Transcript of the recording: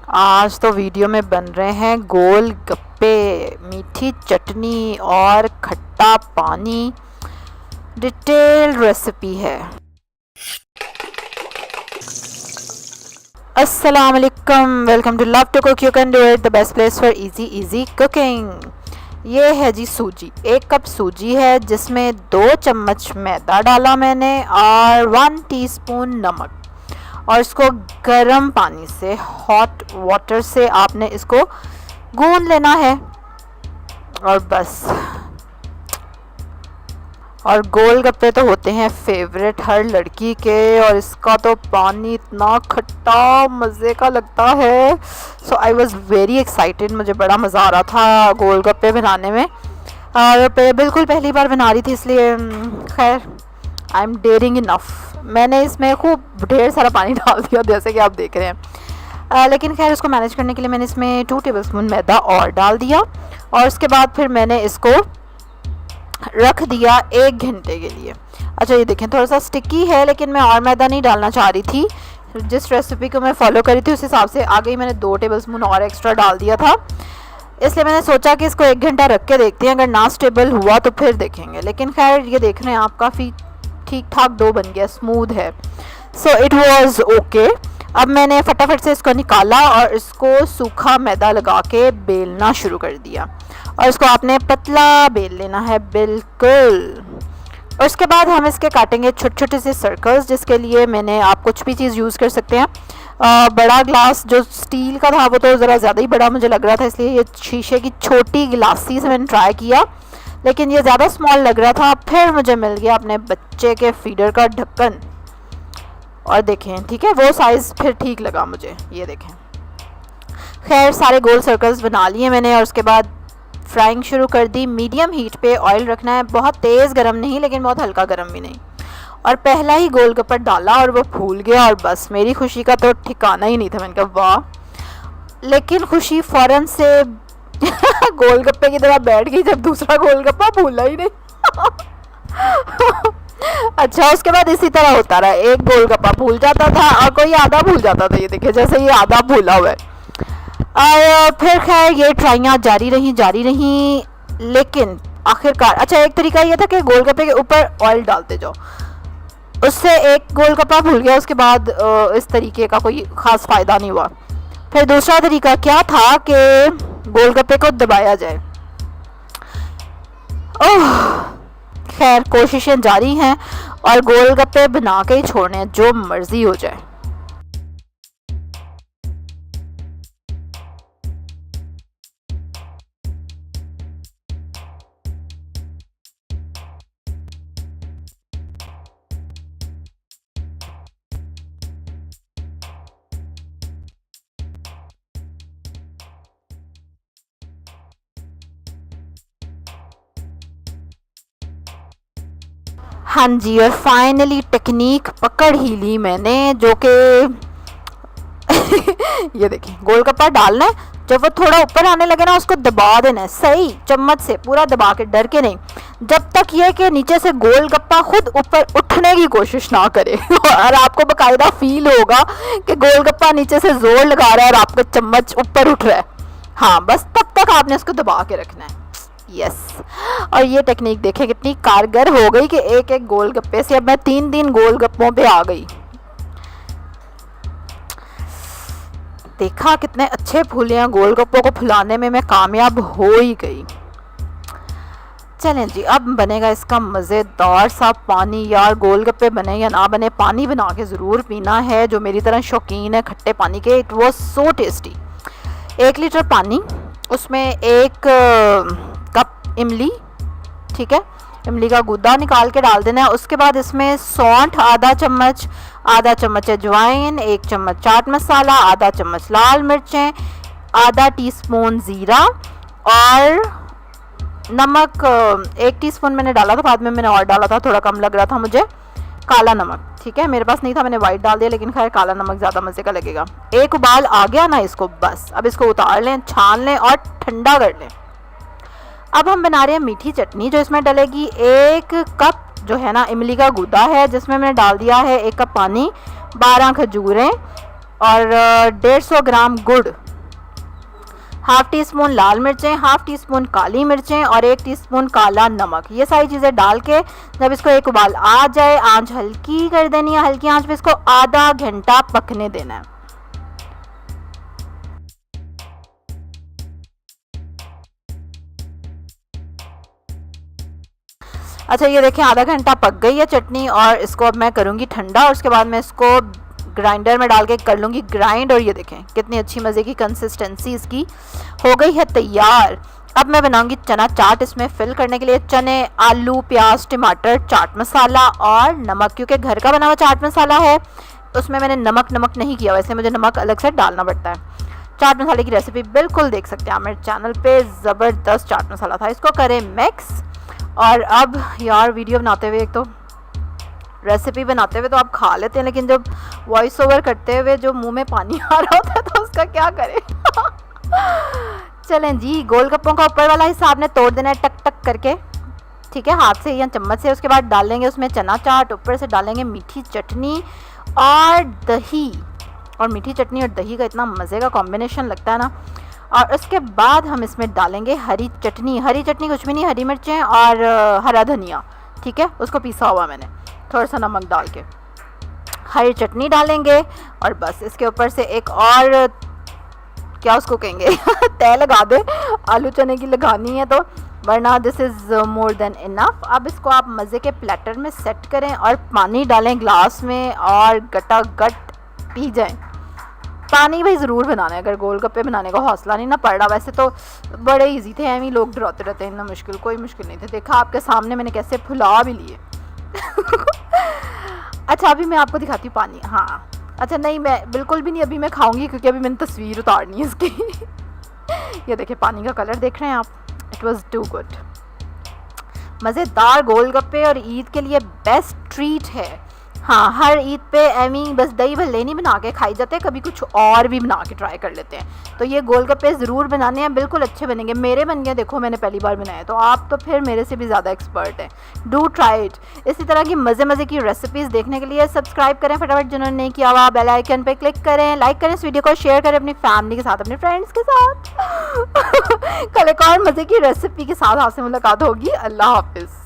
आज तो वीडियो में बन रहे हैं गोल गप्पे, मीठी चटनी और खट्टा पानी। डिटेल रेसिपी है। अस्सलाम वालेकुम, welcome to love to cook, you can do it, the best place for easy cooking. ये है जी सूजी, 1 कप सूजी है जिसमें 2 चम्मच मैदा डाला मैंने और 1 टीस्पून नमक, और इसको गर्म पानी से, हॉट वाटर से आपने इसको गूंद लेना है और बस। और गोलगप्पे तो होते हैं फेवरेट हर लड़की के, और इसका तो पानी इतना खट्टा मज़े का लगता है। सो आई वॉज़ वेरी एक्साइटेड, मुझे बड़ा मज़ा आ रहा था गोलगप्पे बनाने में, और बिल्कुल पहली बार बना रही थी, इसलिए खैर आई एम डेयरिंग इनफ। मैंने इसमें खूब ढेर सारा पानी डाल दिया जैसे कि आप देख रहे हैं, लेकिन खैर उसको मैनेज करने के लिए मैंने इसमें 2 टेबलस्पून मैदा और डाल दिया, और उसके बाद फिर मैंने इसको रख दिया 1 घंटे के लिए। अच्छा, ये देखें थोड़ा सा स्टिकी है, लेकिन मैं और मैदा नहीं डालना चाह रही थी। जिस रेसिपी को मैं फॉलो करी थी उस हिसाब से आगे ही मैंने 2 टेबलस्पून और एक्स्ट्रा डाल दिया था, इसलिए मैंने सोचा कि इसको 1 घंटा रख के देखते हैं, अगर ना स्टेबल हुआ तो फिर देखेंगे। लेकिन खैर ये देख रहे हैं आप, काफ़ी ठीक ठाक डो बन गया, स्मूथ है। So it was okay. अब मैंने फटाफट से इसको निकाला और इसको सूखा मैदा लगा के बेलना शुरू कर दिया, और इसको आपने पतला बेल लेना है बिल्कुल। और उसके बाद हम इसके काटेंगे छोटे छोटे से सर्कल्स, जिसके लिए मैंने, आप कुछ भी चीज़ यूज़ कर सकते हैं। बड़ा ग्लास जो स्टील का था वो तो ज़रा ज़्यादा ही बड़ा मुझे लग रहा था, इसलिए ये शीशे की छोटी गिलासी से मैंने ट्राई किया, लेकिन ये ज़्यादा स्मॉल लग रहा था। फिर मुझे मिल गया अपने बच्चे के फीडर का ढक्कन, और देखें ठीक है वो साइज़ फिर ठीक लगा मुझे, ये देखें। खैर सारे गोल सर्कल्स बना लिए मैंने, और उसके बाद फ्राइंग शुरू कर दी। मीडियम हीट पे ऑयल रखना है, बहुत तेज़ गरम नहीं लेकिन बहुत हल्का गरम भी नहीं। और पहला ही गोलगप्पा डाला और वो फूल गया, और बस मेरी खुशी का तो ठिकाना ही नहीं था। मैंने कहा वाह, लेकिन खुशी फ़ौरन से गोलगप्पे की तरह बैठ गई जब दूसरा गोलगप्पा फूला ही नहीं। अच्छा, उसके बाद इसी तरह होता रहा, एक गोलगप्पा भूल जाता था और कोई आधा भूल जाता था। ये देखिए जैसे ये आधा भूला हुआ है। और फिर खैर ये ट्राइयाँ जारी रही, लेकिन आखिरकार, अच्छा एक तरीका ये था कि गोलगप्पे के ऊपर ऑयल डालते जाओ, उससे एक गोलगप्पा भूल गया, उसके बाद इस तरीके का कोई ख़ास फ़ायदा नहीं हुआ। फिर दूसरा तरीका क्या था कि गोलगप्पे को दबाया जाए। ओह, खैर कोशिशें जारी हैं, और गोलगप्पे बना के ही छोड़ने हैं, जो मर्ज़ी हो जाए। हाँ जी, और फाइनली टेक्निक पकड़ ही ली मैंने, जो कि ये देखिए गोलगप्पा डालना है, जब वो थोड़ा ऊपर आने लगे ना उसको दबा देना है, सही चम्मच से पूरा दबा के, डर के नहीं, जब तक ये कि नीचे से गोलगप्पा खुद ऊपर उठने की कोशिश ना करे। और आपको बाकायदा फील होगा कि गोलगप्पा नीचे से जोर लगा रहा है और आपका चम्मच ऊपर उठ रहा है। हाँ, बस तब तक आपने उसको दबा के रखना है। यस, और ये टेक्निक देखें कितनी कारगर हो गई कि एक एक गोलगप्पे से अब मैं 3 गोलगप्पों पे आ गई। देखा कितने अच्छे फूले हैं, गोलगप्पों को फुलाने में मैं कामयाब हो ही गई। चलें जी, अब बनेगा इसका मज़ेदार सा पानी। यार गोलगप्पे बने या ना बने, पानी बना के ज़रूर पीना है, जो मेरी तरह शौकीन है खट्टे पानी के। It was so tasty. 1 litre पानी, उसमें 1 कप इमली, ठीक है, इमली का गूदा निकाल के डाल देना है। उसके बाद इसमें सौंठ आधा चम्मच अजवाइन, 1 चम्मच चाट मसाला, आधा चम्मच लाल मिर्चें, आधा टीस्पून ज़ीरा, और नमक 1 टीस्पून मैंने डाला था, बाद में मैंने और डाला था, थोड़ा कम लग रहा था मुझे। काला नमक, ठीक है, मेरे पास नहीं था, मैंने वाइट डाल दिया, लेकिन खैर काला नमक ज़्यादा मज़े का लगेगा। 1 उबाल आ गया ना इसको, बस अब इसको उतार लें, छान लें और ठंडा कर लें। अब हम बना रहे हैं मीठी चटनी, जो इसमें डलेगी। 1 कप जो है ना इमली का गूदा है, जिसमें मैंने डाल दिया है 1 कप पानी, 12 खजूरें, और 150 ग्राम गुड़, हाफ टी स्पून लाल मिर्चें, हाफ टी स्पून काली मिर्चें और 1 टीस्पून काला नमक। ये सारी चीज़ें डाल के जब इसको एक उबाल आ जाए, आंच हल्की कर देनी है, हल्की आंच पे इसको आधा घंटा पकने देना है। अच्छा ये देखें आधा घंटा पक गई है चटनी, और इसको अब मैं करूँगी ठंडा, और उसके बाद मैं इसको ग्राइंडर में डाल के कर लूँगी ग्राइंड। और ये देखें कितनी अच्छी मज़े की कंसिस्टेंसी इसकी हो गई है तैयार। अब मैं बनाऊँगी चना चाट। इसमें फिल करने के लिए चने, आलू, प्याज, टमाटर, चाट मसाला और नमक, क्योंकि घर का बना हुआ चाट मसाला है उसमें मैंने नमक नहीं किया, वैसे मुझे नमक अलग से डालना पड़ता है। चाट मसाले की रेसिपी बिल्कुल देख सकते हैं आप मेरे चैनल पे, ज़बरदस्त चाट मसाला था। इसको करें मिक्स। और अब यार वीडियो बनाते हुए, एक तो रेसिपी बनाते हुए तो आप खा लेते हैं, लेकिन जब वॉइस ओवर करते हुए जो मुंह में पानी आ रहा होता है तो उसका क्या करें। चलें जी, गोलगप्पों का ऊपर वाला हिस्सा आपने तोड़ देना है टक टक करके, ठीक है, हाथ से या चम्मच से। उसके बाद डालेंगे उसमें चना चाट, ऊपर से डालेंगे मीठी चटनी और दही। और मीठी चटनी और दही का इतना मज़े का कॉम्बिनेशन लगता है ना। और उसके बाद हम इसमें डालेंगे हरी चटनी। हरी चटनी कुछ भी नहीं, हरी मिर्चें और हरा धनिया, ठीक है, उसको पीसा हुआ मैंने, थोड़ा सा नमक डाल के हरी चटनी डालेंगे। और बस इसके ऊपर से एक और क्या उसको कहेंगे तय लगा दे, आलू चने की लगानी है तो, वरना this is more than enough. अब इसको आप मज़े के प्लेटर में सेट करें और पानी डालें ग्लास में और गटागट पी जाएं। पानी भाई ज़रूर बनाना है, अगर गोलगप्पे बनाने का हौसला नहीं ना पड़ रहा। वैसे तो बड़े इजी थे, एम ही लोग डराते रहते हैं, इतना मुश्किल कोई मुश्किल नहीं थे। देखा आपके सामने मैंने कैसे फुला भी लिए। अच्छा अभी मैं आपको दिखाती हूँ पानी। हाँ अच्छा नहीं, मैं बिल्कुल भी नहीं, अभी मैं खाऊंगी क्योंकि अभी मैंने तस्वीर उतारनी है इसकी। ये देखिए पानी का कलर देख रहे हैं आप, इट वॉज टू गुड। मज़ेदार गोलगप्पे और ईद के लिए बेस्ट ट्रीट है। हाँ हर ईद पे एमी बस दही भल्ले नहीं बना के खाई जाते, कभी कुछ और भी बना के ट्राई कर लेते हैं। तो ये गोलगप्पे ज़रूर बनाने हैं, बिल्कुल अच्छे बनेंगे। मेरे बन गए, देखो मैंने पहली बार बनाया, तो आप तो फिर मेरे से भी ज़्यादा एक्सपर्ट हैं। Do try it. इसी तरह की मज़े की रेसिपीज़ देखने के लिए सब्सक्राइब करें फटाफट, जिन्होंने नहीं किया हुआ बेल आइकन पर क्लिक करें, लाइक करें इस वीडियो को, शेयर करें अपनी फैमिली के साथ, अपने फ्रेंड्स के साथ। कल एक और मज़े की रेसिपी के साथ आपसे मुलाकात होगी। अल्लाह हाफिज़।